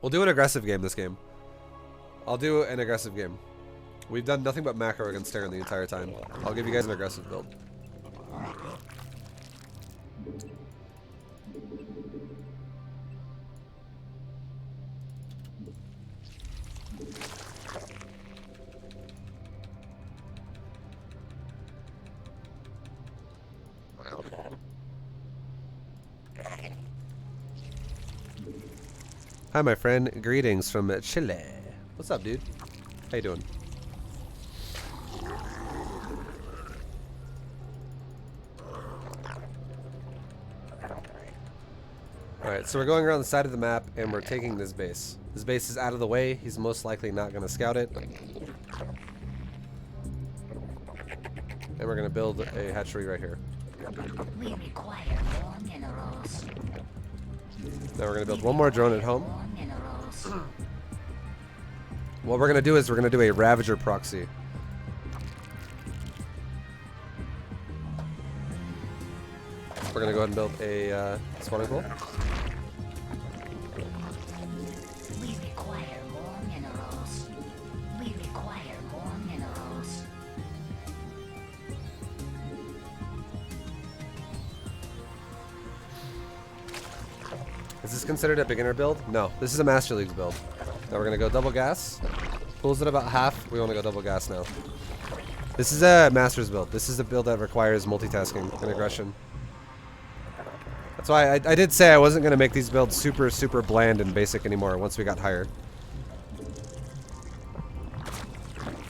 We'll do an aggressive game this game. I'll do an aggressive game. We've done nothing but macro against Terran the entire time. I'll give you guys an aggressive build. Hi, my friend. Greetings from Chile. What's up, dude? How you doing? Alright, so we're going around the side of the map, and we're taking this base. This base is out of the way. He's most likely not going to scout it. And we're going to build a hatchery right here. We require more minerals. Now we're going to build one more drone at home. What we're going to do is we're going to do a Ravager proxy. We're going to go ahead and build a spawning pool. We require more minerals. We require more minerals. Is this considered a beginner build? No, this is a Master Leagues build. Now we're going to go double gas. Pool's at about half. We want to go double gas now. This is a Master's build. This is a build that requires multitasking and aggression. That's why I did say I wasn't going to make these builds super bland and basic anymore once we got higher.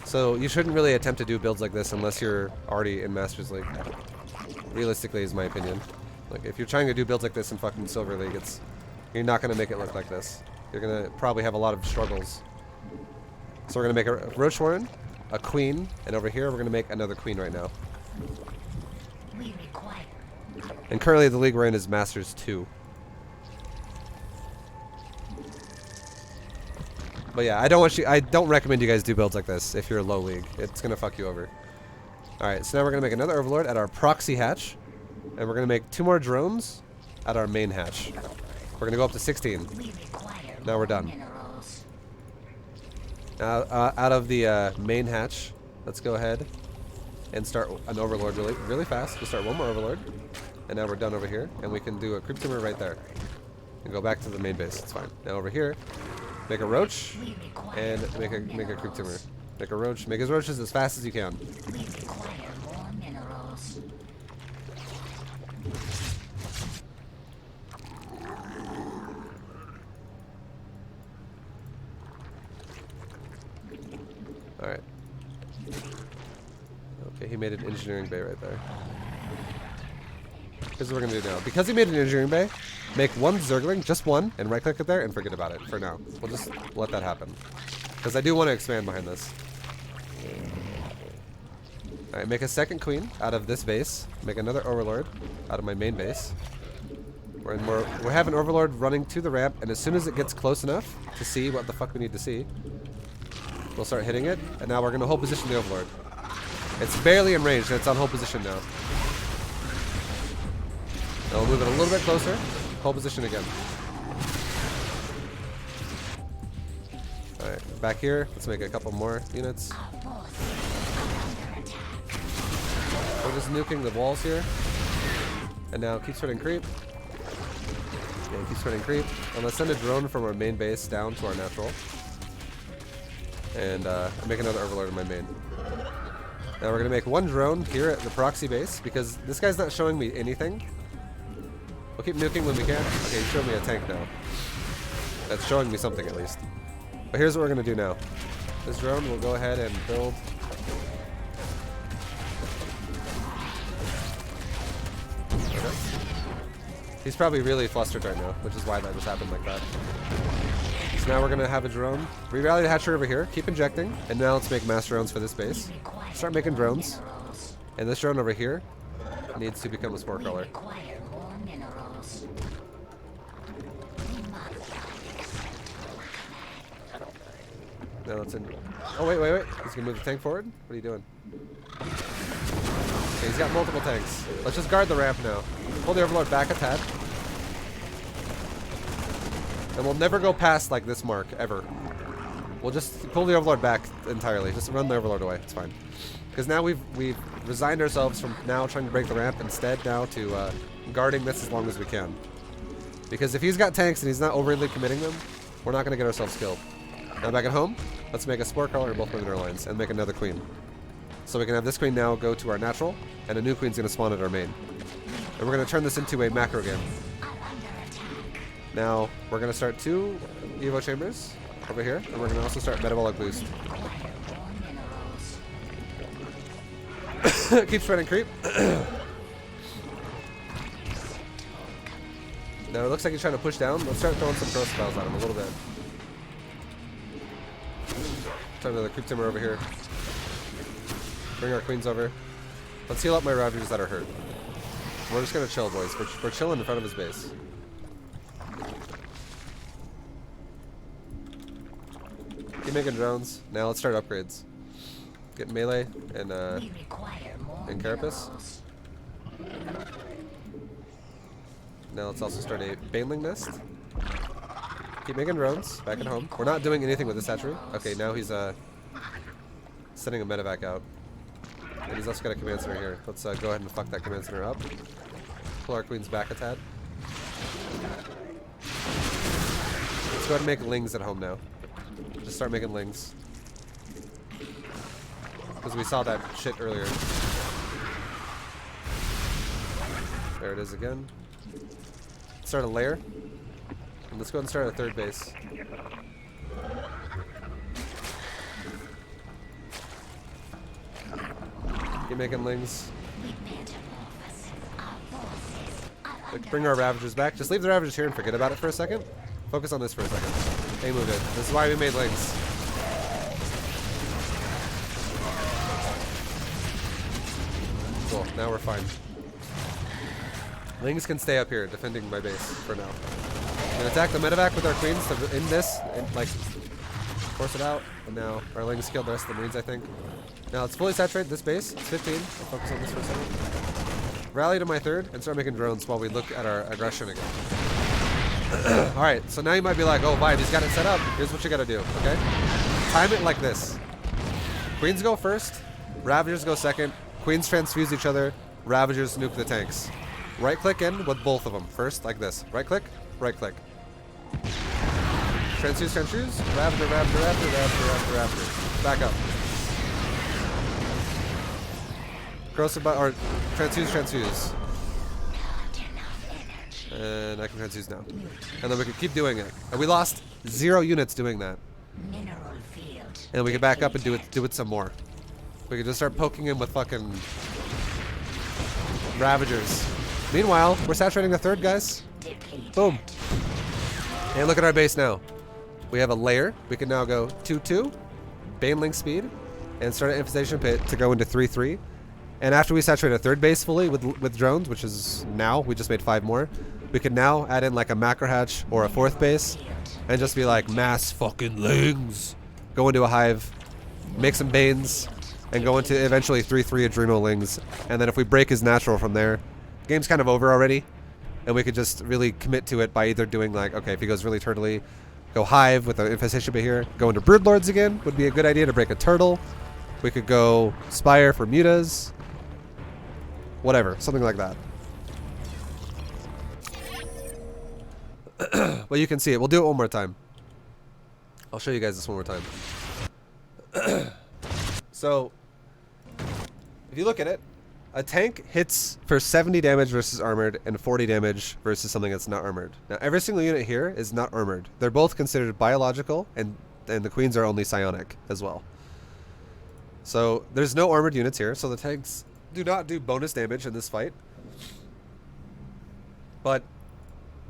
So you shouldn't really attempt to do builds like this unless you're already in Masters League. Realistically is my opinion. Like, if you're trying to do builds like this in fucking Silver League, you're not going to make it look like this. You're going to probably have a lot of struggles. So we're going to make a Roach Warren, a Queen, and over here we're going to make another Queen right now. We require. And currently the league we're in is Masters 2. But yeah, I don't recommend you guys do builds like this if you're low league. It's going to fuck you over. Alright, so now we're going to make another Overlord at our proxy hatch. And we're going to make 2 more drones at our main hatch. We're going to go up to 16. Now we're done. Now, out of the main hatch, let's go ahead and start an Overlord really fast. We'll start one more Overlord. And now we're done over here. And we can do a Creep Tumor right there. And go back to the main base. It's fine. Now over here, make a Roach and make a Creep Tumor. Make a Roach. Make his Roaches as fast as you can. We require more minerals. Alright. Okay, he made an engineering bay right there. Here's what we're going to do now. Because he made an engineering bay, make one Zergling, just one, and right-click it there and forget about it for now. We'll just let that happen. Because I do want to expand behind this. Alright, make a second Queen out of this base. Make another Overlord out of my main base. We have an Overlord running to the ramp, and as soon as it gets close enough to see what the fuck we need to see, we'll start hitting it, and now we're going to hold position the Overlord. It's barely in range, and it's on hold position now. Now we'll move it a little bit closer. Hold position again. Alright, back here. Let's make a couple more units. We're just nuking the walls here. And now keep spreading creep. Yeah, keep spreading creep. And let's send a drone from our main base down to our natural. And make another Overlord in my main. Now we're going to make one drone here at the proxy base, because this guy's not showing me anything. We'll keep nuking when we can. Okay, he showed me a tank now. That's showing me something at least. But here's what we're going to do now. This drone will go ahead and build... Okay. He's probably really flustered right now, which is why that just happened like that. So now we're going to have a drone. Re-rally the hatchery over here. Keep injecting. And now let's make mass drones for this base. Start making drones. And this drone over here needs to become a spore crawler. Now let's in. Oh, wait. He's going to move the tank forward? What are you doing? Okay, he's got multiple tanks. Let's just guard the ramp now. Hold the Overlord back a tad. And we'll never go past like this mark, ever. We'll just pull the Overlord back entirely. Just run the Overlord away. It's fine. Because now we've resigned ourselves from now trying to break the ramp instead now to guarding this as long as we can. Because if he's got tanks and he's not overly committing them, we're not going to get ourselves killed. Now back at home, let's make a Spore Crawler in both middle lines and make another queen. So we can have this queen now go to our natural, and a new queen's going to spawn at our main. And we're going to turn this into a macro game. Now, we're going to start 2 Evo Chambers over here, and we're going to also start Metabolic Boost. Keep spreading creep. Now, it looks like he's trying to push down. Let's start throwing some crow spells at him a little bit. Turn another creep timber over here. Bring our queens over. Let's heal up my Ravagers that are hurt. We're just going to chill, boys. We're chilling in front of his base. Keep making drones. Now let's start upgrades. Get melee and Carapace. Now let's also start a Baneling Nest. Keep making drones. Back at home. We're not doing anything with this hatchery. Okay, now he's sending a medevac out. And he's also got a command center here. Let's go ahead and fuck that command center up. Pull our queens back a tad. Let's go ahead and make lings at home now. Just start making lings. Because we saw that shit earlier. There it is again. Start a lair. And let's go ahead and start a 3rd base. Keep making lings. Let's bring our Ravagers back. Just leave the Ravagers here and forget about it for a second. Focus on this for a second. They moved it. This is why we made lings. Cool. Now we're fine. Lings can stay up here defending my base for now. And attack the medevac with our queens to end this and like force it out. And now our lings killed the rest of the marines, I think. Now let's fully saturate this base. It's 15. I'll focus on this for a second. Rally to my 3rd and start making drones while we look at our aggression again. Alright, so now you might be like, oh, ViBE, he's got it set up. Here's what you gotta do, okay? Time it like this. Queens go first, Ravagers go second, Queens transfuse each other, Ravagers nuke the tanks. Right click in with both of them. First, like this. Right click, right click. Transfuse, transfuse, Ravager, Ravager, Ravager, Ravager, Ravager, Ravager. Back up. Corrosive, or transfuse, transfuse. And I can transfuse now. And then we can keep doing it. And we lost 0 units doing that. And we can back up and do it some more. We can just start poking him with fucking Ravagers. Meanwhile, we're saturating the 3rd, guys. Boom. And look at our base now. We have a layer. We can now go 2-2, Baneling speed, and start an infestation pit to go into 3-3. And after we saturate a 3rd base fully with drones, which is now, we just made 5 more, we could now add in like a macro hatch or a 4th base and just be like mass fucking lings. Go into a hive, make some banes, and go into eventually 3-3 adrenal lings. And then if we break his natural from there, game's kind of over already. And we could just really commit to it by either doing like, okay, if he goes really turtly, go hive with an infestation bit here. Go into broodlords again would be a good idea to break a turtle. We could go spire for mutas. Whatever, something like that. Well, you can see it. We'll do it one more time. I'll show you guys this one more time. So, if you look at it, a tank hits for 70 damage versus armored and 40 damage versus something that's not armored. Now, every single unit here is not armored. They're both considered biological, and the queens are only psionic as well. So, there's no armored units here, so the tanks do not do bonus damage in this fight. But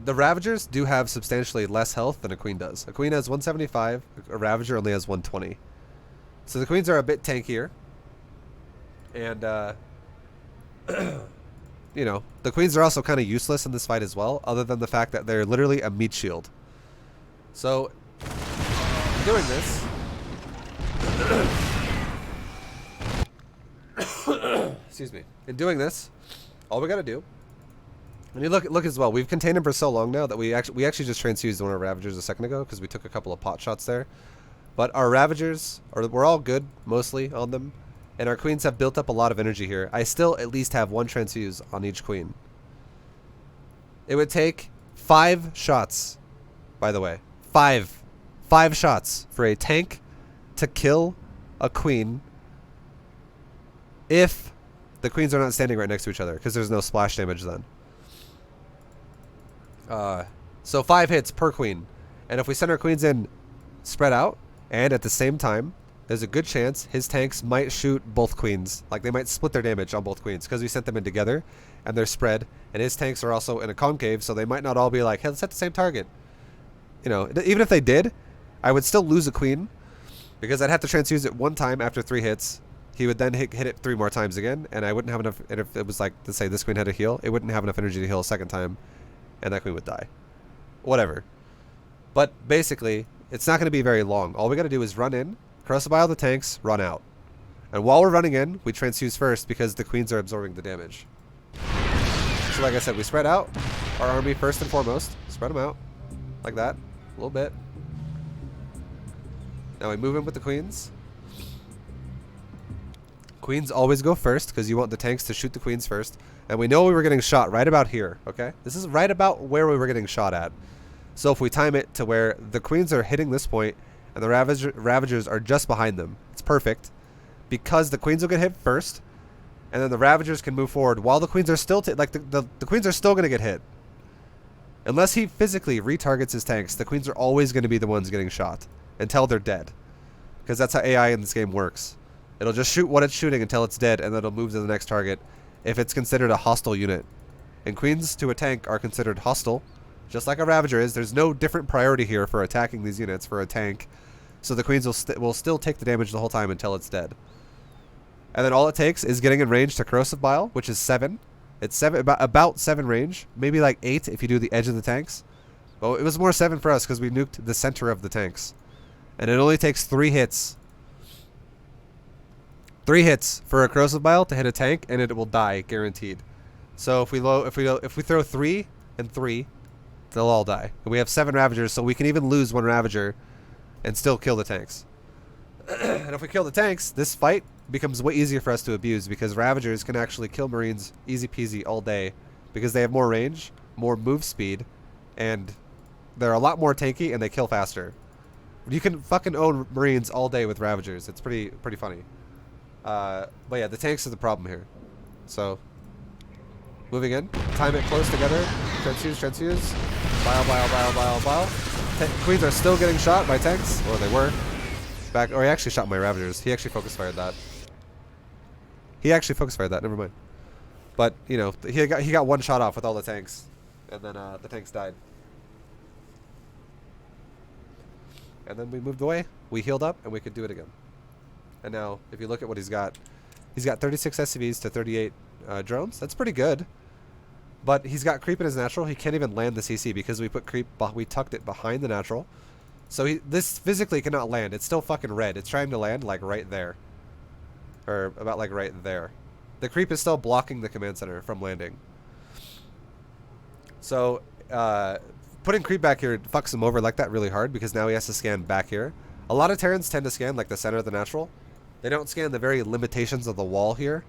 the Ravagers do have substantially less health than a queen does. A queen has 175, a Ravager only has 120. So the queens are a bit tankier. And, you know, the queens are also kind of useless in this fight as well, other than the fact that they're literally a meat shield. So, doing this... Excuse me. In doing this, all we gotta do And you look as well. We've contained him for so long now that we actually just transfused one of our Ravagers a second ago because we took a couple of pot shots there. But our Ravagers, we're all good mostly on them, and our queens have built up a lot of energy here. I still at least have one transfuse on each queen. It would take 5 shots, by the way, 5 shots for a tank to kill a queen if the queens are not standing right next to each other, because there's no splash damage then. So 5 hits per queen. And if we send our queens in spread out, and at the same time, there's a good chance his tanks might shoot both queens. Like, they might split their damage on both queens, because we sent them in together, and they're spread, and his tanks are also in a concave, so they might not all be like, hey, let's hit the same target. You know, even if they did, I would still lose a queen, because I'd have to transfuse it 1 time after 3 hits. He would then hit it 3 more times again, and I wouldn't have enough, and if it was like, let's say this queen had to heal, it wouldn't have enough energy to heal a second time, and that queen would die. Whatever. But basically, it's not going to be very long. All we got to do is run in, crucify the tanks, run out. And while we're running in, we transfuse first because the queens are absorbing the damage. So like I said, we spread out our army first and foremost. Spread them out. Like that. A little bit. Now we move in with the queens. Queens always go first because you want the tanks to shoot the queens first. And we know we were getting shot right about here, okay? This is right about where we were getting shot at. So if we time it to where the queens are hitting this point and the Ravagers are just behind them, it's perfect. Because the queens will get hit first, and then the Ravagers can move forward while the queens are still... the queens are still going to get hit. Unless he physically retargets his tanks, the queens are always going to be the ones getting shot until they're dead. Because that's how AI in this game works. It'll just shoot what it's shooting until it's dead, and then it'll move to the next target if it's considered a hostile unit. And queens to a tank are considered hostile, just like a Ravager is. There's no different priority here for attacking these units for a tank. So the queens will still take the damage the whole time until it's dead. And then all it takes is getting in range to Corrosive Bile, which is 7. It's about 7 range, maybe like 8 if you do the edge of the tanks. Well, it was more 7 for us because we nuked the center of the tanks. And it only takes 3 hits. 3 hits for a Corrosive Bile to hit a tank, and it will die, guaranteed. So if we throw 3 and 3, they'll all die. And we have 7 Ravagers, so we can even lose 1 Ravager and still kill the tanks. And if we kill the tanks, this fight becomes way easier for us to abuse because Ravagers can actually kill Marines easy peasy all day because they have more range, more move speed, and they're a lot more tanky and they kill faster. You can fucking own Marines all day with Ravagers. It's pretty funny. But yeah, the tanks are the problem here. So, moving in, time it close together, transfuse, bile. Queens are still getting shot by tanks, or they were. Or he actually shot my Ravagers. He actually focus fired that. Never mind. But you know, he got 1 shot off with all the tanks, and then the tanks died. And then we moved away. We healed up, and we could do it again. And now, if you look at what he's got 36 SCVs to 38 drones. That's pretty good. But he's got creep in his natural. He can't even land the CC because we put creep. We tucked it behind the natural. So this physically cannot land. It's still fucking red. It's trying to land like right there. Or about like right there. The creep is still blocking the command center from landing. So putting creep back here fucks him over like that really hard because now he has to scan back here. A lot of Terrans tend to scan like the center of the natural. They don't scan the very limitations of the wall here.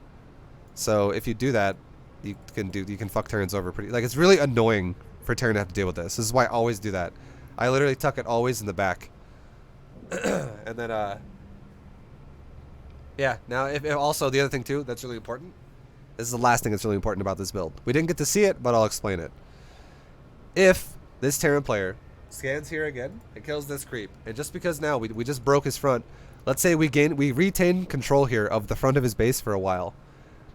So if you do that, you can fuck Terrans over pretty. Like, it's really annoying for Terran to have to deal with this. This is why I always do that. I literally tuck it always in the back. And then yeah, now if also the other thing too that's really important. This is the last thing that's really important about this build. We didn't get to see it, but I'll explain it. If this Terran player scans here again and kills this creep, and just because now we just broke his front, let's say we retain control here of the front of his base for a while.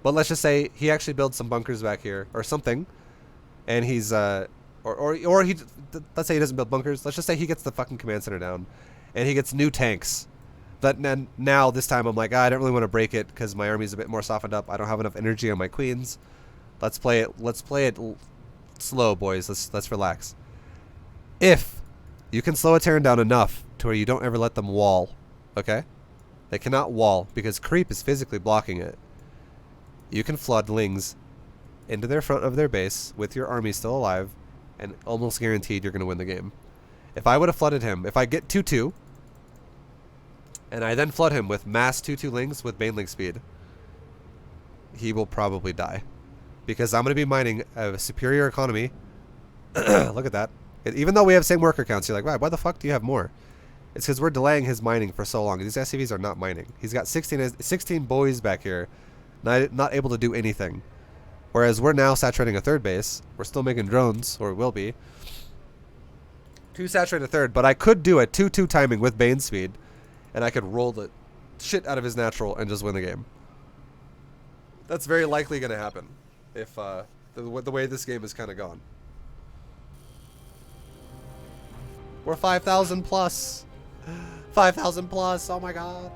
But let's just say he actually builds some bunkers back here or something, and he's let's say he doesn't build bunkers. Let's just say he gets the fucking command center down, and he gets new tanks. But then now this time I'm like, I don't really want to break it because my army's a bit more softened up. I don't have enough energy on my queens. Let's play it slow, boys. Let's relax. If you can slow a Terran down enough to where you don't ever let them wall, okay? They cannot wall because creep is physically blocking it. You can flood lings into their front of their base with your army still alive, and almost guaranteed you're going to win the game. If I would have flooded him, if I get 2-2, and I then flood him with mass 2-2 lings with Baneling speed, he will probably die. Because I'm going to be mining a superior economy. Look at that. Even though we have same worker counts, you're like, wow, why the fuck do you have more? It's because we're delaying his mining for so long. These SCVs are not mining. He's got 16 boys back here, not able to do anything. Whereas we're now saturating a third base. We're still making drones, or will be. To saturate a third, but I could do a 2-2 timing with Bane speed, and I could roll the shit out of his natural and just win the game. That's very likely going to happen if the way this game is kind of gone. We're 5,000 plus. 5,000 plus. Oh my god.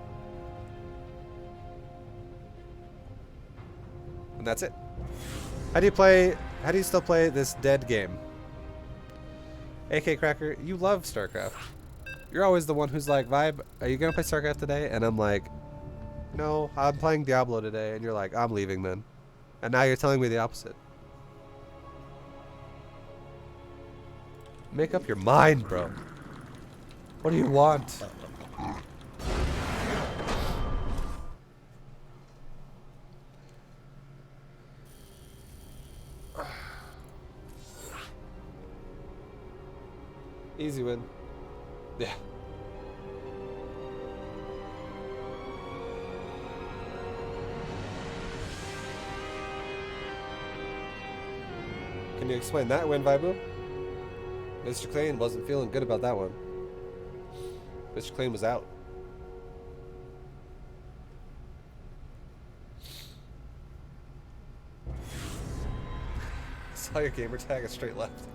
And that's it. How do you still play this dead game? AK Cracker, you love StarCraft. You're always the one who's like, Vibe, are you gonna play StarCraft today? And I'm like, no, I'm playing Diablo today. And you're like, I'm leaving then. And now you're telling me the opposite. Make up your mind, bro. What do you want? Easy win. Yeah. Can you explain that win, Vibu? Mr. Clean wasn't feeling good about that one. Mr. Clean was out. Saw your gamer tag a straight left.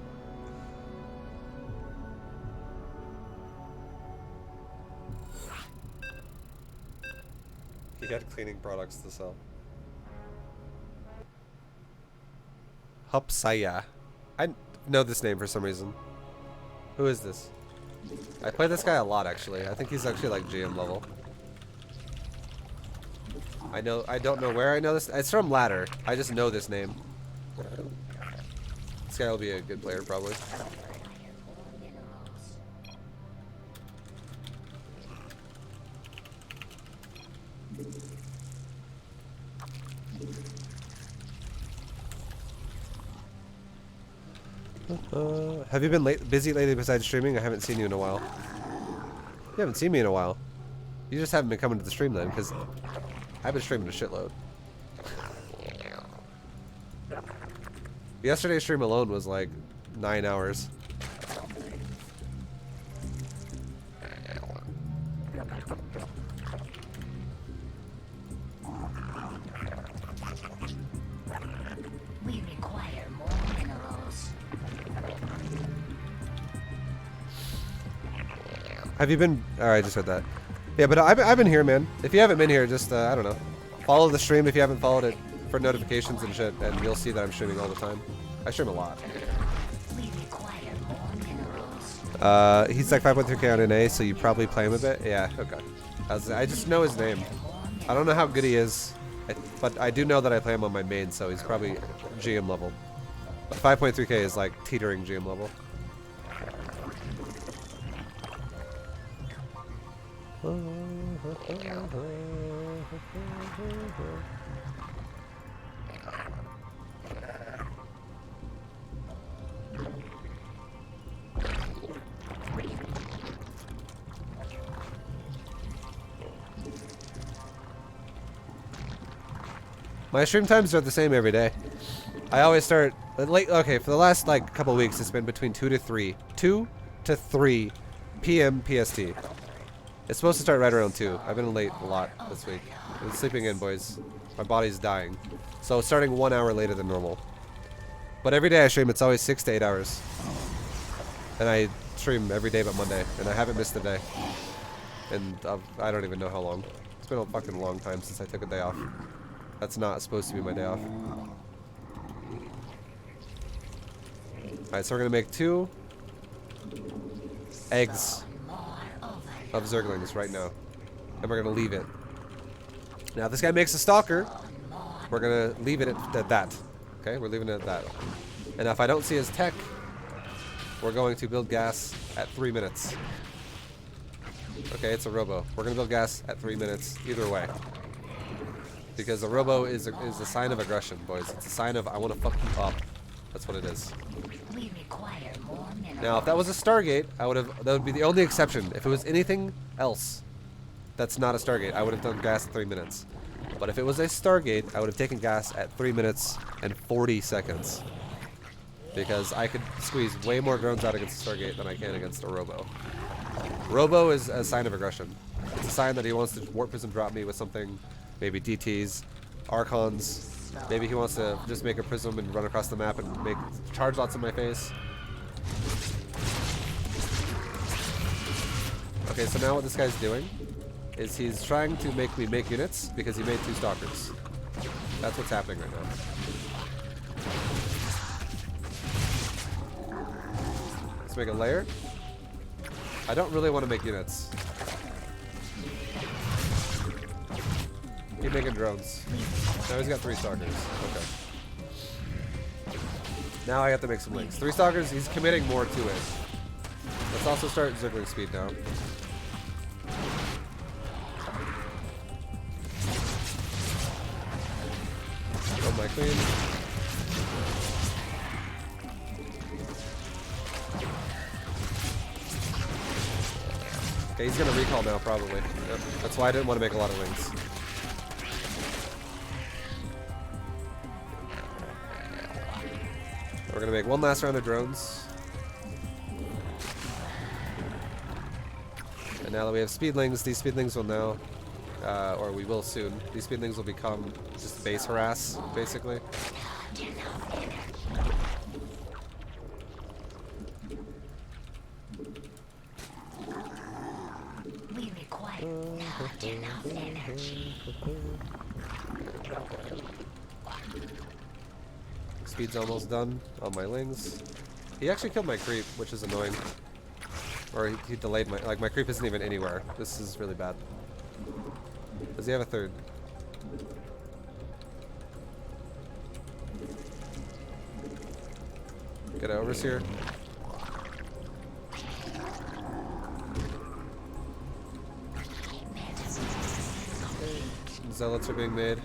He had cleaning products to sell. Hupsaya. I know this name for some reason. Who is this? I play this guy a lot, actually. I think he's actually like GM level. I don't know where I know this. It's from Ladder. I just know this name. This guy will be a good player, probably. Have you been busy lately besides streaming? I haven't seen you in a while. You haven't seen me in a while. You just haven't been coming to the stream then, because I've been streaming a shitload. Yesterday's stream alone was like 9 hours. We require more minerals. Have you been? Oh, I just heard that. Yeah, but I've been here, man. If you haven't been here, just I don't know. Follow the stream if you haven't followed it for notifications and shit, and you'll see that I'm streaming all the time. I stream a lot. We require more minerals. He's like 5.3k on NA, so you probably play him a bit. Yeah, okay. I just know his name. I don't know how good he is, but I do know that I play him on my main, so he's probably GM level. But 5.3k is like teetering GM level. My stream times are the same every day. I always start late. Okay, for the last like couple of weeks, it's been between 2 to 3 p.m. PST. It's supposed to start right around 2. I've been late a lot this week. I'm sleeping in, boys. My body's dying. So starting 1 hour later than normal. But every day I stream, it's always 6 to 8 hours. And I stream every day but Monday, and I haven't missed a day. And I don't even know how long. It's been a fucking long time since I took a day off. That's not supposed to be my day off. Alright, so we're gonna make 2 eggs of Zerglings right now. And we're gonna leave it. Now if this guy makes a stalker, we're gonna leave it at that. Okay, we're leaving it at that. And if I don't see his tech, we're going to build gas at 3 minutes. Okay, it's a robo. We're gonna build gas at 3 minutes either way. Because a robo is a sign of aggression, boys. It's a sign of I want to fuck you up. That's what it is. We require more minerals. Now, if that was a Stargate, that would be the only exception. If it was anything else that's not a Stargate, I would have done gas at 3 minutes. But if it was a Stargate, I would have taken gas at 3 minutes and 40 seconds. Because I could squeeze way more drones out against a Stargate than I can against a robo. Robo is a sign of aggression. It's a sign that he wants to warp prism drop me with something. Maybe DTs, Archons. Maybe he wants to just make a prism and run across the map and make charge lots in my face. Okay, so now what this guy's doing is he's trying to make me make units because he made 2 stalkers. That's what's happening right now. Let's make a layer. I don't really want to make units. Keep making drones. Now he's got 3 stalkers. Okay. Now I have to make some links. 3 stalkers, he's committing more to it. Let's also start ziggling speed now. Oh, my queen. Okay, he's gonna recall now, probably. Yep. That's why I didn't want to make a lot of links. We're gonna make one last round of drones. And now that we have speedlings, these speedlings will now, or we will soon, these speedlings will become just base harass, basically. We require not enough energy. Speed's almost done on my lings. He actually killed my creep, which is annoying. Or he delayed my creep isn't even anywhere. This is really bad. Does he have a 3rd? Get an overseer. Zealots are being made.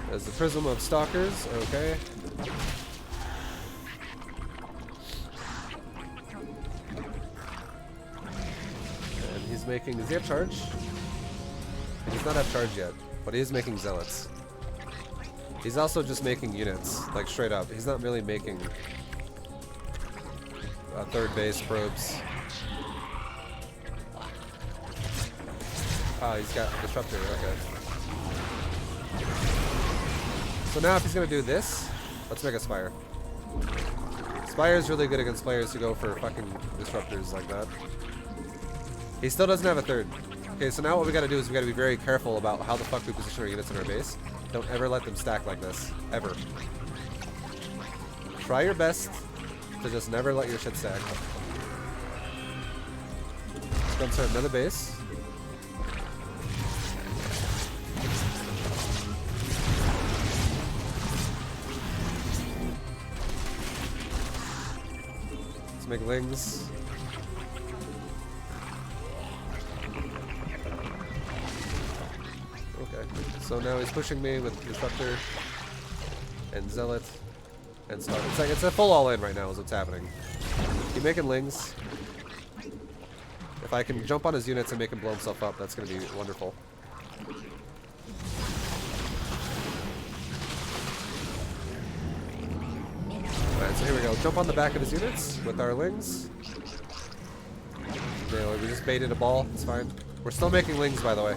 There's the prism of stalkers, okay. And he's making, does he have charge? He does not have charge yet, but he is making zealots. He's also just making units, like straight up. He's not really making 3rd base probes. Ah, he's got a disruptor, okay. So now if he's gonna do this, let's make a Spire. Spire is really good against players who go for fucking disruptors like that. He still doesn't have a 3rd. Okay, so now what we gotta do is we gotta be very careful about how the fuck we position our units in our base. Don't ever let them stack like this. Ever. Try your best to just never let your shit stack. Let's go and start another base. Make lings. Okay, so now he's pushing me with Disruptor and Zealot and Star. It's a full all-in right now is what's happening. Keep making lings. If I can jump on his units and make him blow himself up, that's going to be wonderful. Alright, so here we go. Jump on the back of his units with our lings. Okay, we just baited a ball. It's fine. We're still making lings, by the way.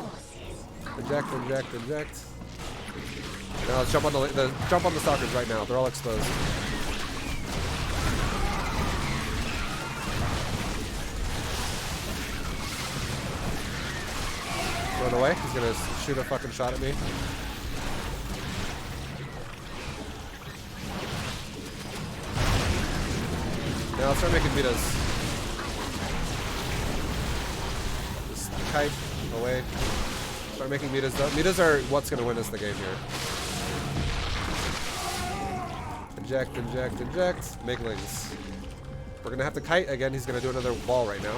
Inject, inject, inject. Now let's jump on the stalkers right now. They're all exposed. Run away. He's gonna shoot a fucking shot at me. Now let's start making betas. Just kite away. Start making mutas though. Mutas are what's gonna win us the game here. Inject, inject, inject. Make lings. We're gonna have to kite again. He's gonna do another wall right now.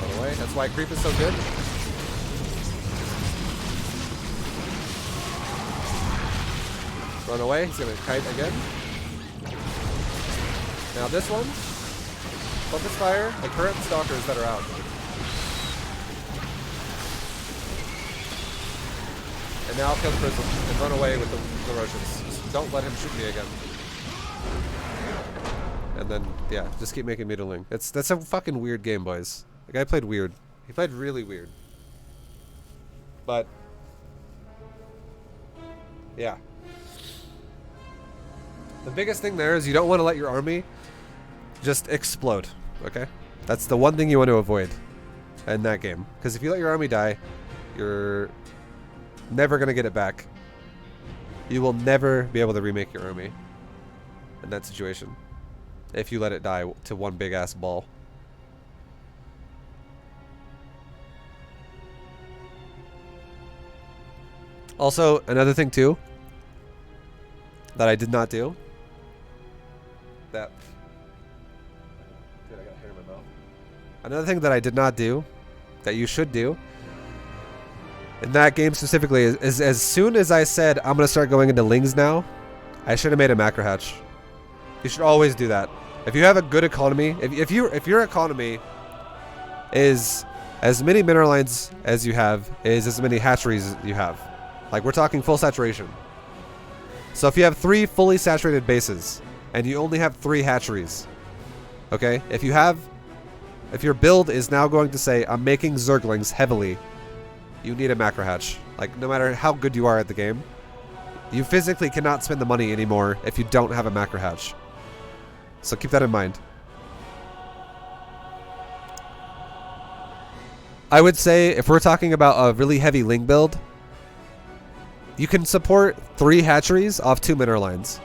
Run away. That's why creep is so good. Run away. He's gonna kite again. Now this one. Focus fire. The current stalkers that are out. And now kill Prism and run away with the Roshan. Just don't let him shoot me again. And then, yeah, just keep making mutiling. That's a fucking weird game, boys. The guy played weird. He played really weird. But, yeah. The biggest thing there is you don't want to let your army just explode, okay? That's the one thing you want to avoid in that game. Because if you let your army die, you're never going to get it back. You will never be able to remake your army in that situation if you let it die to one big ass ball. Also, another thing too that I did not do, that dude, I got hair in my mouth. Another thing that I did not do that you should do in that game specifically is as soon as I said I'm gonna start going into lings now, I should have made a macro hatch. You should always do that. If you have a good economy, if your economy is as many mineral lines as you have, is as many hatcheries as you have. Like, we're talking full saturation. So if you have 3 fully saturated bases and you only have 3 hatcheries, okay? If your build is now going to say I'm making zerglings heavily, you need a macro hatch. Like, no matter how good you are at the game, you physically cannot spend the money anymore if you don't have a macro hatch. So keep that in mind. I would say if we're talking about a really heavy ling build, you can support 3 hatcheries off 2 mineral lines.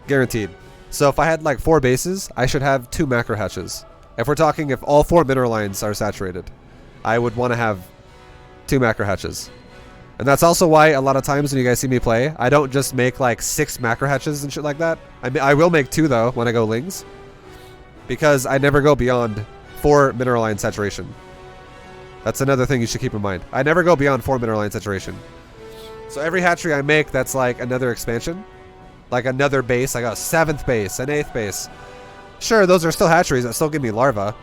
Guaranteed. So if I had like 4 bases, I should have 2 macro hatches. If we're talking if all 4 mineral lines are saturated, I would want to have 2 macro hatches. And that's also why a lot of times when you guys see me play, I don't just make like 6 macro hatches and shit like that. I mean, I will make 2 though when I go lings, because I never go beyond 4 mineral line saturation. That's another thing you should keep in mind. I never go beyond 4 mineral line saturation. So every hatchery I make that's like another expansion, like another base, like a 7th base, an 8th base. Sure, those are still hatcheries that still give me larvae,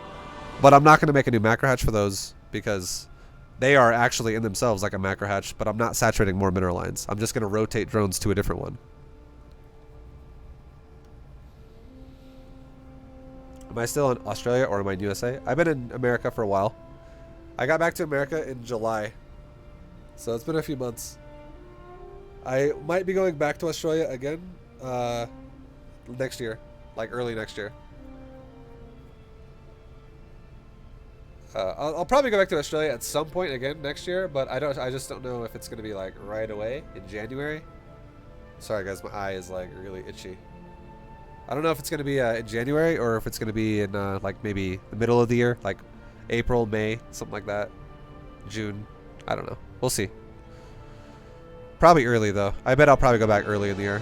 but I'm not going to make a new macro hatch for those because they are actually in themselves like a macro hatch, but I'm not saturating more mineral lines. I'm just going to rotate drones to a different one. Am I still in Australia or am I in USA? I've been in America for a while. I got back to America in July, so it's been a few months. I might be going back to Australia again next year, like early next year. I'll probably go back to Australia at some point again next year, but I just don't know if it's gonna be like right away in January. Sorry guys, my eye is like really itchy. I don't know if it's gonna be in January or if it's gonna be in like maybe the middle of the year, like April, May, something like that. June, I don't know. We'll see. Probably early though. I bet I'll probably go back early in the year.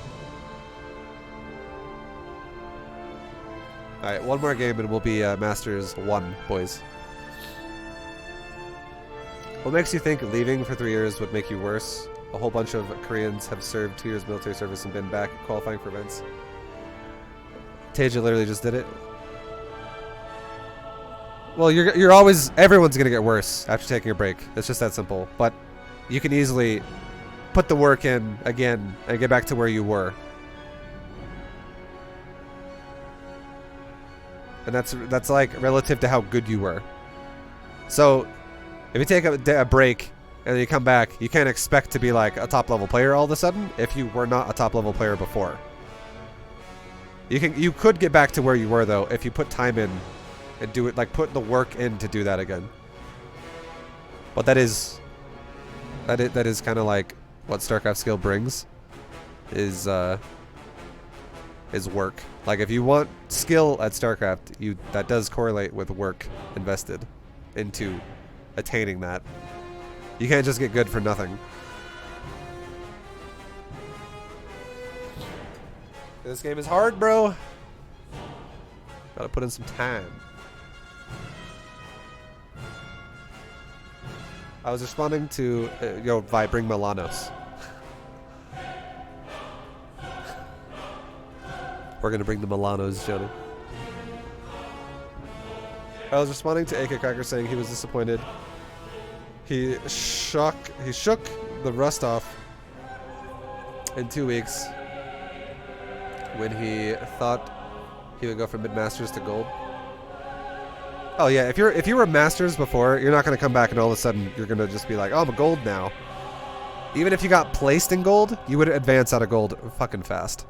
All right, one more game and we'll be Masters 1, boys. What makes you think leaving for 3 years would make you worse? A whole bunch of Koreans have served 2 years military service and been back qualifying for events. Tasia literally just did it. Well, you're always, everyone's gonna get worse after taking a break. It's just that simple. But you can easily put the work in again and get back to where you were. And that's like relative to how good you were. So if you take a break and then you come back, you can't expect to be like a top level player all of a sudden if you were not a top level player before. You could get back to where you were though if you put time in and do it, like put the work in to do that again. But that is kind of like what StarCraft skill brings is work. Like if you want skill at StarCraft, that does correlate with work invested into attaining that. You can't just get good for nothing. This game is hard, bro. Gotta put in some time. I was responding to, yo, Vi, bring Milanos. We're gonna bring the Milanos, Johnny. I was responding to AK Cracker saying he was disappointed. He shook the rust off in 2 weeks when he thought he would go from mid-masters to gold. Oh yeah, if you were masters before, you're not gonna come back and all of a sudden you're gonna just be like, oh, I'm a gold now. Even if you got placed in gold, you would advance out of gold fucking fast.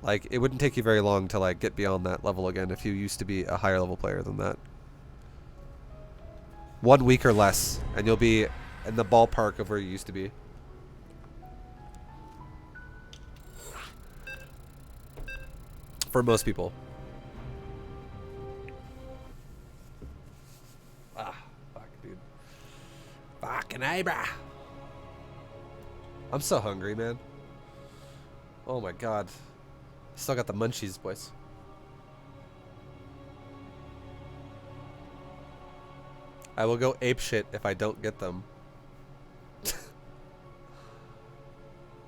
Like, it wouldn't take you very long to like get beyond that level again if you used to be a higher level player than that. 1 week or less, and you'll be in the ballpark of where you used to be. For most people. Ah, fuck, dude. Fucking Abra. I'm so hungry, man. Oh my god. Still got the munchies, boys. I will go apeshit if I don't get them.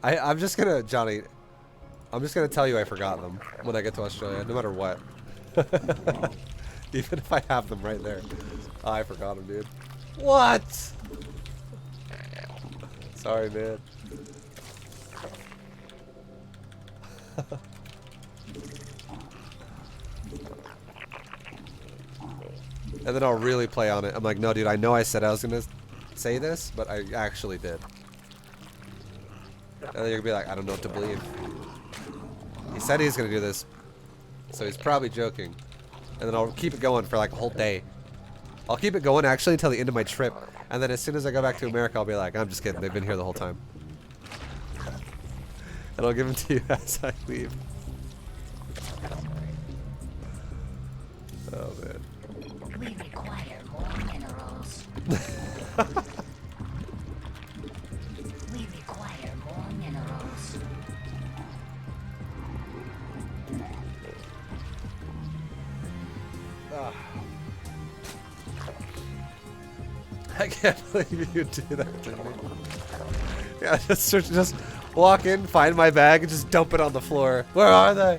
I'm just gonna, Johnny, I'm just gonna tell you I forgot them when I get to Australia, no matter what. Even if I have them right there. Oh, I forgot them, dude. What? Sorry, man. And then I'll really play on it. I'm like, no, dude, I know I said I was going to say this, but I actually did. And then you're going to be like, I don't know what to believe. He said he's going to do this, so he's probably joking. And then I'll keep it going for like a whole day. I'll keep it going actually until the end of my trip. And then as soon as I go back to America, I'll be like, I'm just kidding. They've been here the whole time. And I'll give them to you as I leave. Oh, man. We require more minerals. We require more minerals. I can't believe you do that to me. Yeah, just walk in, find my bag, and just dump it on the floor. Where are they?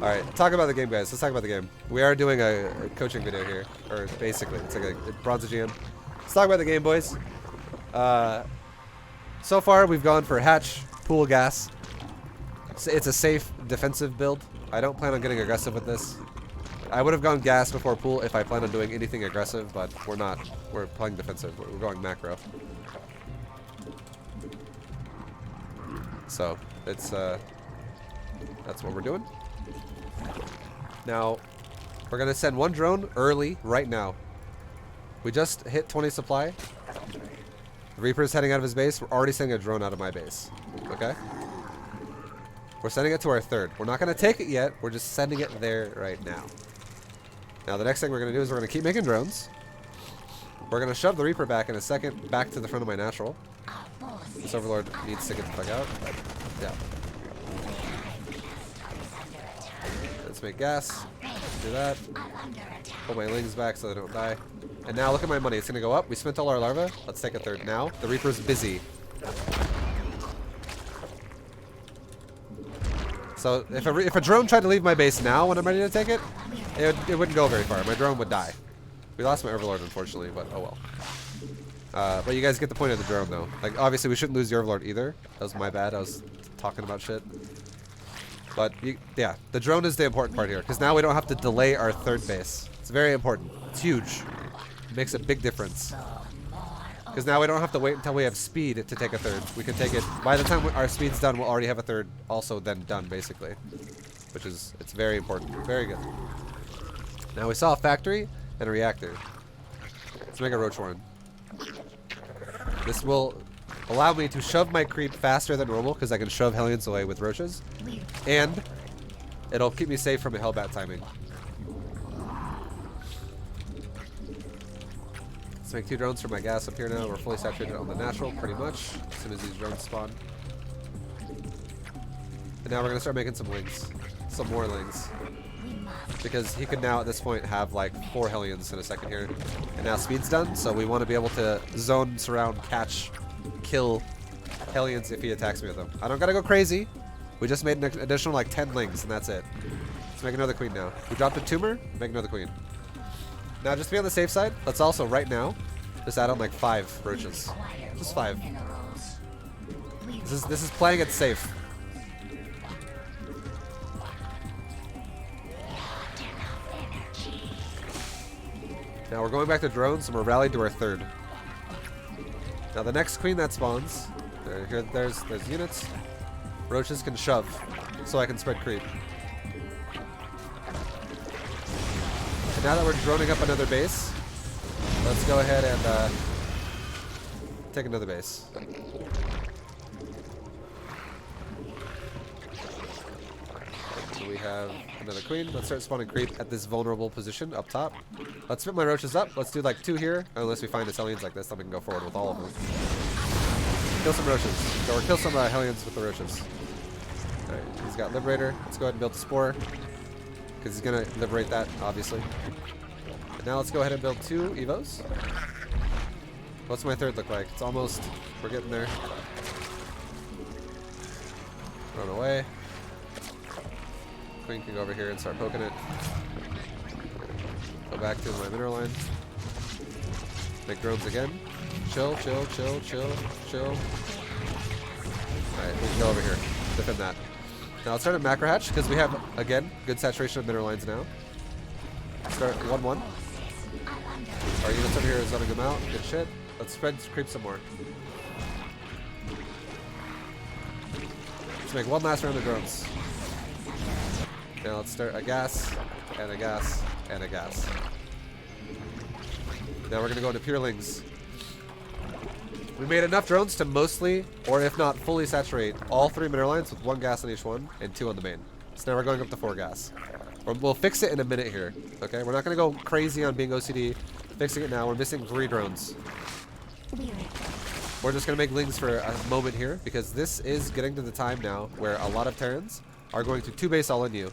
Alright, talk about the game, guys. Let's talk about the game. We are doing a coaching video here. Or basically, it's like a bronze GM. Let's talk about the game, boys. So far, we've gone for hatch, pool, gas. It's a safe defensive build. I don't plan on getting aggressive with this. I would have gone gas before pool if I plan on doing anything aggressive, but we're not. We're playing defensive. We're going macro. So, it's, that's what we're doing. Now, we're going to send one drone early, right now. We just hit 20 supply. The Reaper's heading out of his base. We're already sending a drone out of my base. Okay? We're sending it to our third. We're not going to take it yet. We're just sending it there right now. Now, the next thing we're going to do is we're going to keep making drones. We're going to shove the Reaper back in a second, back to the front of my natural. This Overlord needs to get the fuck out, but yeah. Let's make gas. Do that. Pull my lings back so they don't die. And now look at my money. It's going to go up. We spent all our larvae. Let's take a third now. The Reaper's busy. So if a drone tried to leave my base now when I'm ready to take it, it wouldn't go very far. My drone would die. We lost my Overlord, unfortunately, but oh well. But you guys get the point of the drone, though. Like, obviously, we shouldn't lose the Overlord either. That was my bad. I was talking about shit. But, yeah, the drone is the important part here, because now we don't have to delay our third base. It's very important. It's huge. It makes a big difference. Because now we don't have to wait until we have speed to take a third. We can take it, by the time our speed's done, we'll already have a third also then done, basically. Which is, it's very important. Very good. Now we saw a factory and a reactor. Let's make a Roach Warren. This will allow me to shove my creep faster than normal because I can shove Hellions away with roaches, and it'll keep me safe from a Hellbat timing. Let's make 2 drones for my gas up here now. We're fully saturated on the natural pretty much as soon as these drones spawn. And now we're gonna start making some lings, some more lings. Because he could now at this point have like 4 Hellions in a second here. And now speed's done, so we want to be able to zone, surround, catch, kill Hellions if he attacks me with them. I don't gotta go crazy. We just made an additional like 10 lings and that's it. Let's make another queen now. We dropped a tumor, make another queen. Now just to be on the safe side, let's also right now just add on like 5 roaches. Just 5. This is playing it safe. Now we're going back to drones and we're rallied to our 3rd. Now the next queen that spawns, there's units. Roaches can shove, so I can spread creep. And now that we're droning up another base, let's go ahead and take another base. We have another queen. Let's start spawning creep at this vulnerable position up top. Let's spit my roaches up. Let's do like 2 here, unless we find the Hellions like this, then we can go forward with all of them. Kill some roaches. Or kill some Hellions with the roaches. Alright, he's got Liberator. Let's go ahead and build the Spore. Because he's going to liberate that, obviously. And now let's go ahead and build 2 Evos. What's my 3rd look like? It's almost... We're getting there. Run away. Queen can go over here and start poking it. Go back to my mineral line. Make drones again. Chill, chill, chill, chill, chill. Alright, we can go over here. Defend that. Now let's start at macro hatch because we have, again, good saturation of mineral lines now. Start 1-1. Our units over here is zoning them out. Good shit. Let's spread creep some more. Let's make 1 last round of drones. Now let's start a gas, and a gas, and a gas. Now we're gonna go into pure lings. We made enough drones to mostly, or if not fully saturate all 3 mineral lines with 1 gas on each one, and 2 on the main. So now we're going up to 4 gas. We'll fix it in a minute here, okay? We're not gonna go crazy on being OCD. Fixing it now, we're missing 3 drones. We're just gonna make lings for a moment here, because this is getting to the time now where a lot of Terrans are going to 2-base all in you.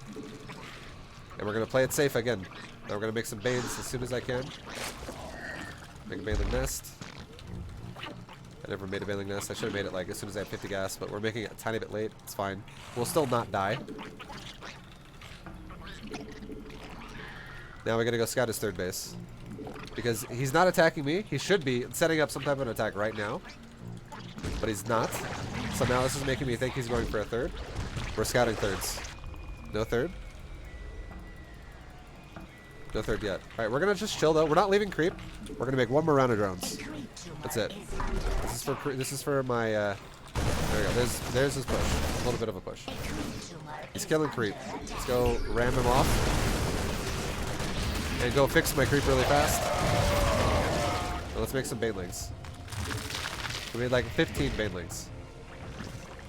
And we're going to play it safe again. Now we're going to make some Banes as soon as I can. Make a Baneling Nest. I never made a Baneling Nest. I should have made it like as soon as I had 50 gas, but we're making it a tiny bit late. It's fine. We'll still not die. Now we're going to go scout his 3rd base. Because he's not attacking me. He should be setting up some type of an attack right now. But he's not. So now this is making me think he's going for a 3rd. We're scouting 3rds. No 3rd? No 3rd yet. Alright, we're gonna just chill though. We're not leaving creep. We're gonna make 1 more round of drones. That's it. This is for my there we go. There's his push. A little bit of a push. He's killing creep. Let's go ram him off. And go fix my creep really fast. And let's make some banelings. We made like 15 banelings.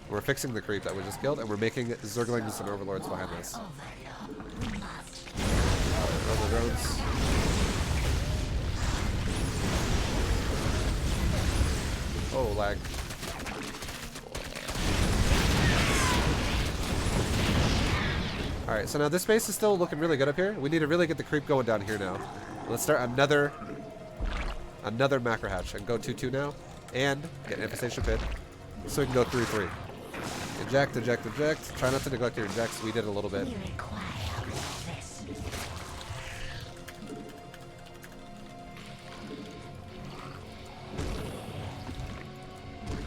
We're fixing the creep that we just killed, and we're making Zerglings and Overlords behind us. Run the drones. Oh, lag. Alright, so now this base is still looking really good up here. We need to really get the creep going down here now. Let's start another macro hatch and go 2-2 now. And get an infestation pit so we can go 3-3. Eject, eject, eject. Try not to neglect your ejects. We did a little bit.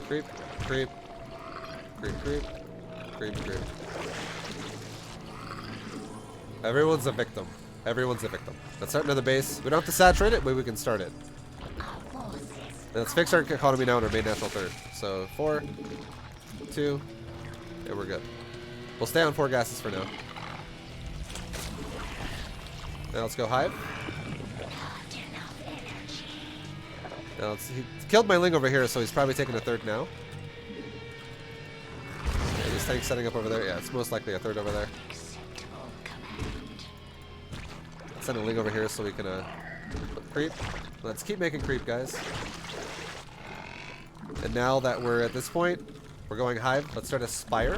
Creep, creep, creep, creep, creep, creep. Everyone's a victim. Everyone's a victim. Let's start another base. We don't have to saturate it, but we can start it. Let's fix our economy now in our main national 3rd. So 4, 2, and we're good. We'll stay on 4 gases for now. Now let's go Hive. Now he killed my Ling over here, so he's probably taking a third now. Yeah, he's tank setting up over there. Yeah, it's most likely a third over there. Send a Ling over here so we can put creep. Let's keep making creep, guys. And now that we're at this point, we're going hive. Let's start a spire.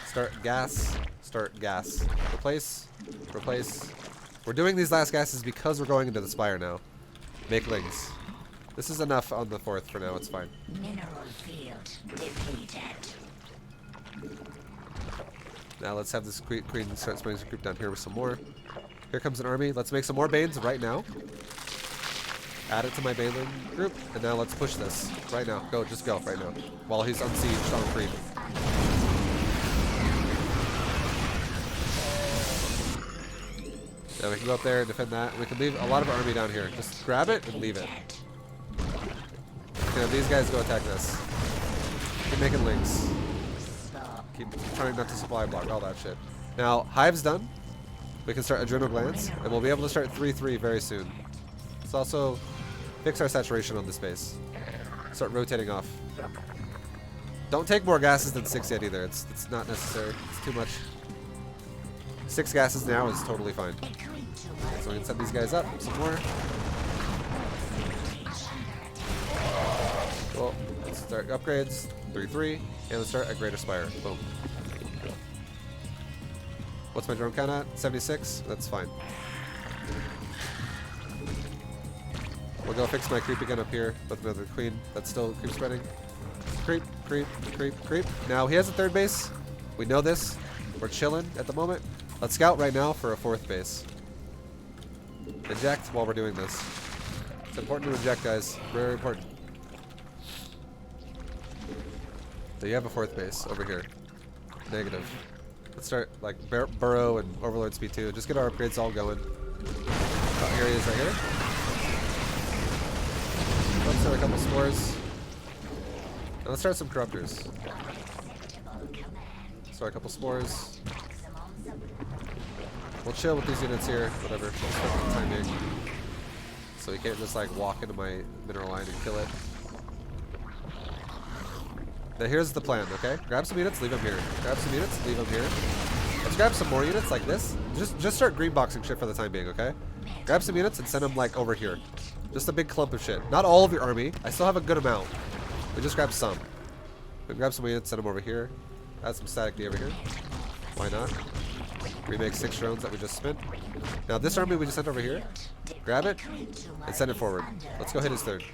Start gas. Start gas. Replace. Replace. We're doing these last gases because we're going into the spire now. Make Lings. This is enough on the 4th for now. It's fine. Mineral field depleted. Now let's have this queen start spreading some creep down here with some more. Here comes an army. Let's make some more Banes right now. Add it to my Baneling group. And now let's push this. Right now. Go. Just go right now. While he's unsieged on creep. Now we can go up there and defend that. We can leave a lot of our army down here. Just grab it and leave it. Okay, these guys go attack this. Keep making links. Keep trying not to supply block, all that shit. Now, Hive's done. We can start Adrenal Glands, and we'll be able to start 3-3 very soon. Let's also fix our saturation on this base. Start rotating off. Don't take more gases than 6 yet either. It's not necessary. It's too much. 6 gases now is totally fine. So we can set these guys up some more. Cool. Let's start upgrades. 3-3. And let's start a Greater Spire. Boom. What's my drone count at? 76? That's fine. We'll go fix my creep again up here with another queen. That's still creep spreading. Creep, creep, creep, creep. Now he has a 3rd base. We know this. We're chilling at the moment. Let's scout right now for a 4th base. Inject while we're doing this. It's important to inject, guys. Very important. So you have a 4th base over here. Negative. Let's start like Burrow and Overlord Speed 2. Just get our upgrades all going. Oh, here he is right here. Let's start a couple spores. And let's start some corruptors. Start a couple spores. We'll chill with these units here. Whatever. We'll start for the time being. So we can't just like walk into my mineral line and kill it. Now here's the plan, okay? Grab some units, leave them here. Grab some units, leave them here. Let's grab some more units like this. Just start green boxing shit for the time being, okay? Grab some units and send them like over here. Just a big clump of shit. Not all of your army. I still have a good amount. We just grab some. We grab some units, send them over here. Add some static D over here. Why not? Remake 6 drones that we just spent. Now this army we just sent over here. Grab it and send it forward. Let's go hit his 3rd.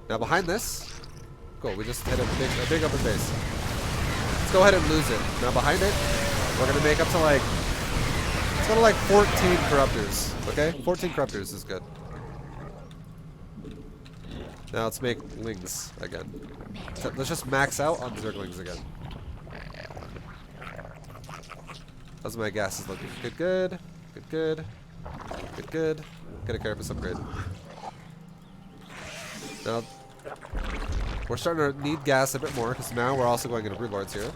Now behind this. Cool, we just hit a big open base. Let's go ahead and lose it. Now behind it, we're gonna make up to like, let's go to like 14 corruptors, okay? 14 corruptors is good. Now let's make Lings again. So let's just max out on Zerglings again. How's my gases looking? Good, good. Good, good. Good, good. Get a carapace upgrade. Now, we're starting to need gas a bit more, because now we're also going into Broodlords here.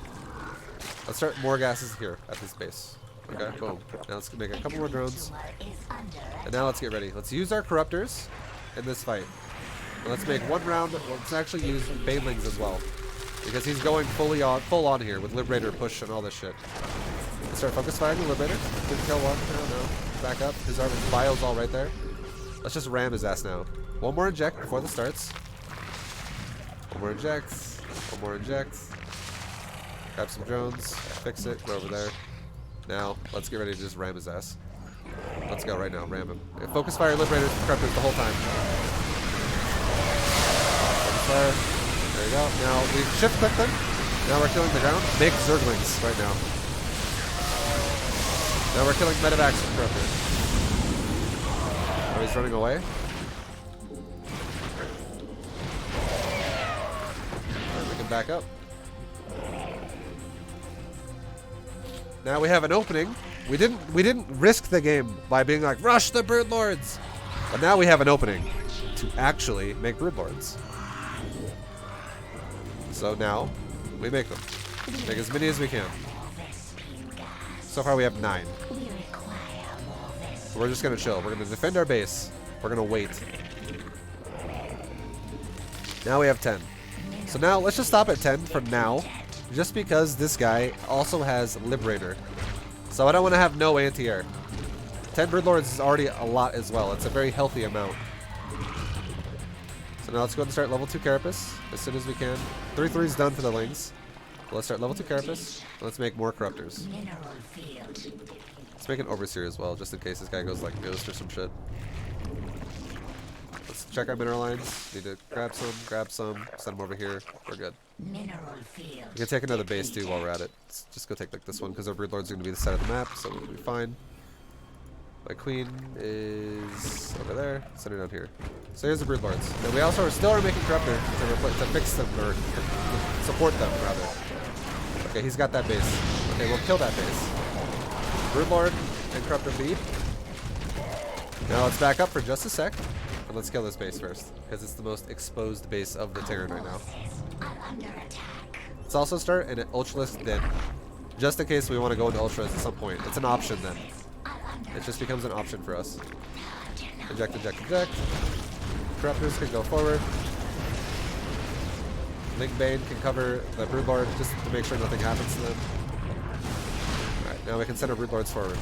Let's start more gases here at this base. Okay, boom. Now let's make a couple more drones. And now let's get ready. Let's use our Corruptors in this fight. And let's make one round. Let's actually use Banelings as well. Because he's going full on here with Liberator push and all this shit. Let's start focus firing the Liberator. Didn't kill one. No. Back up. His bio's all right there. Let's just ram his ass now. One more inject before this starts. One more inject. One more inject. Grab some drones. Fix it. Go over there. Now, let's get ready to just ram his ass. Let's go right now. Ram him. Okay, focus fire Liberators and Corruptors the whole time. Focus fire. There you go. Now, we shift click them. Now we're killing the ground. Make Zerglings right now. Now we're killing Medivacs and Corruptors. Oh, he's running away. Alright, we can back up. Now we have an opening. We didn't risk the game by being like, rush the Broodlords! But now we have an opening to actually make Broodlords. So now, we make them. Make as many as we can. So far we have 9. So we're just gonna chill. We're gonna defend our base. We're gonna wait. Now we have 10. So now let's just stop at 10 for now, just because this guy also has Liberator. So I don't want to have no anti-air. 10 Broodlords is already a lot as well. It's a very healthy amount. So now let's go ahead and start level 2 Carapace as soon as we can. 3/3 is done for the Lings. Let's start level 2 Carapace. Let's make more Corruptors. Let's make an Overseer as well, just in case this guy goes like Ghost or some shit. Let's check our mineral lines. Need to grab some, send them over here. We're good. We can take another base too while we're at it. Let's just go take like this one because our Broodlord's going to be the side of the map, so we'll be fine. My queen is over there. Send her down here. So here's the Broodlords. Now we also still are making Corruptor to fix them, or to support them rather. Okay, he's got that base. Okay, we'll kill that base. Broodlord and Corruptor lead. Now let's back up for just a sec. And let's kill this base first, because it's the most exposed base of the Terran right now. Let's also start an Ultralisk Din, just in case we want to go into Ultras at some point. It's an option then. It just becomes an option for us. Eject, eject, eject. Corruptors can go forward. Link Bane can cover the Broodlord just to make sure nothing happens to them. Alright, now we can send our Broodlords forward.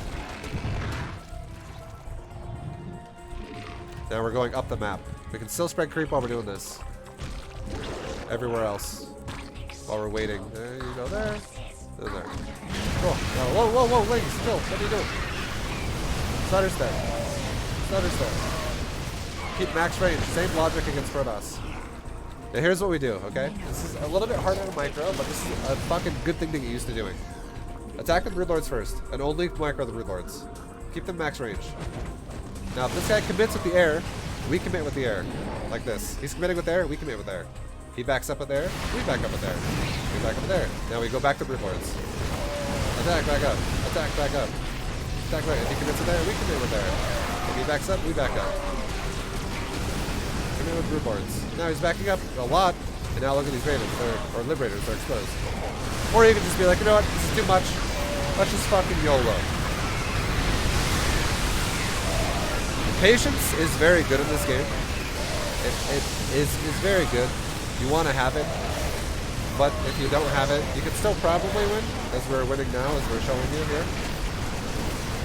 Now we're going up the map. We can still spread creep while we're doing this. Everywhere else. While we're waiting. There you go, there. There. Cool. Whoa, whoa, whoa, Lings, still. What are you doing? Stutter step. Stutter step. Keep max range. Same logic against Protoss. Now here's what we do, okay? This is a little bit harder to micro, but this is a fucking good thing to get used to doing. Attack the Broodlords first, and only micro the Broodlords. Keep them max range. Now if this guy commits with the air, we commit with the air. Like this. He's committing with air, we commit with air. He backs up with air, we back up with air. We back up with air. Now we go back to Broodlords. Attack, back up. Attack, back up. Attack, back up. If he commits with air, we commit with air. If he backs up, we back up. Commit with Broodlords. Now he's backing up a lot, and now look at these Ravens, or Liberators, they're exposed. Or you can just be like, you know what, this is too much. Let's just fucking YOLO. Patience is very good in this game. It is very good. You want to have it, but if you don't have it, you can still probably win, as we're winning now, as we're showing you here.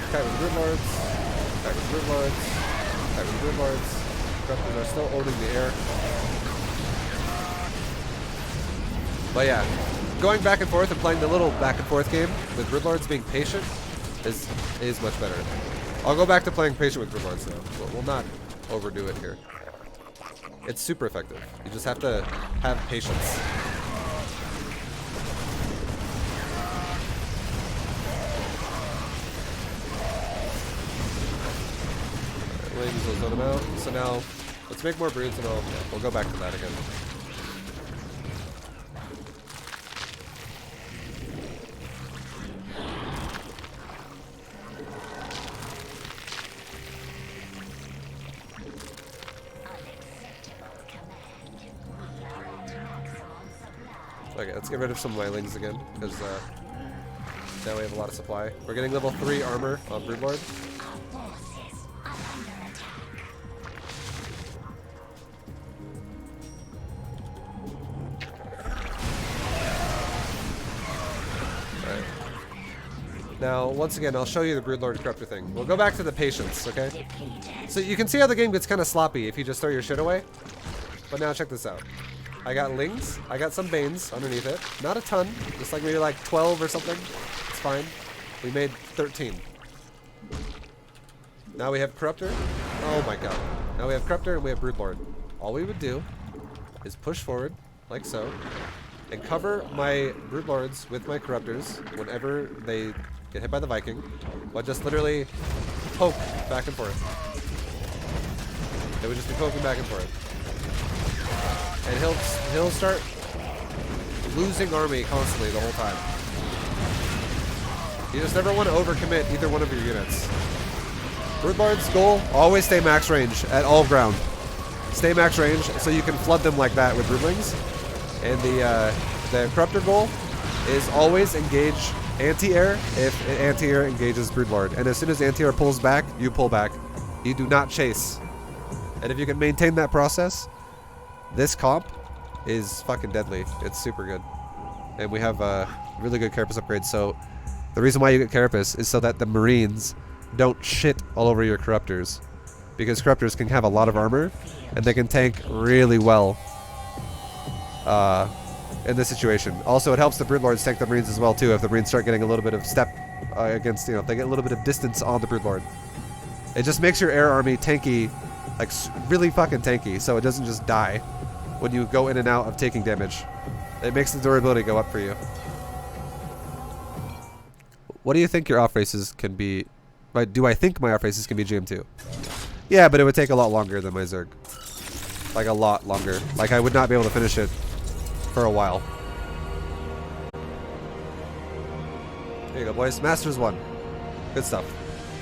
Attack with Broodlords, attack with Broodlords, attack with Broodlords. Corruptors are still owning the air. But yeah, going back and forth and playing the little back and forth game with Broodlords being patient is much better. I'll go back to playing patient with Broodlords though. We'll not overdo it here. It's super effective. You just have to have patience. Wings will zone them out. So now, let's make more broods and we'll go back to that again. Okay, let's get rid of some Wylings again, because now we have a lot of supply. We're getting level 3 armor on Broodlord. Alright. Now, once again, I'll show you the Broodlord Corruptor thing. We'll go back to the patience, okay? So you can see how the game gets kind of sloppy if you just throw your shit away. But now check this out. I got Lings, I got some Banes underneath it. Not a ton, just like maybe like 12 or something. It's fine. We made 13. Now we have Corruptor. Oh my god. Now we have Corruptor and we have Broodlord. All we would do is push forward, like so, and cover my Broodlords with my Corruptors whenever they get hit by the Viking, but just literally poke back and forth. They would just be poking back and forth. And he'll start losing army constantly the whole time. You just never want to overcommit either one of your units. Broodlord's goal, always stay max range at all ground. Stay max range so you can flood them like that with Broodlings. And the Corruptor goal is always engage anti-air if anti-air engages Broodlord. And as soon as anti-air pulls back, you pull back. You do not chase. And if you can maintain that process, this comp is fucking deadly. It's super good. And we have a really good carapace upgrade. So the reason why you get carapace is so that the Marines don't shit all over your corruptors. Because corruptors can have a lot of armor and they can tank really well in this situation. Also, it helps the Broodlords tank the Marines as well too if the Marines start getting a little bit of step against, you know, if they get a little bit of distance on the Broodlord. It just makes your air army tanky, like really fucking tanky, so it doesn't just die when you go in and out of taking damage. It makes the durability go up for you. What do you think your off races can be? Do I think my off races can be GM2? Yeah, but it would take a lot longer than my Zerg. Like a lot longer. Like I would not be able to finish it for a while. There you go, boys. Masters 1. Good stuff.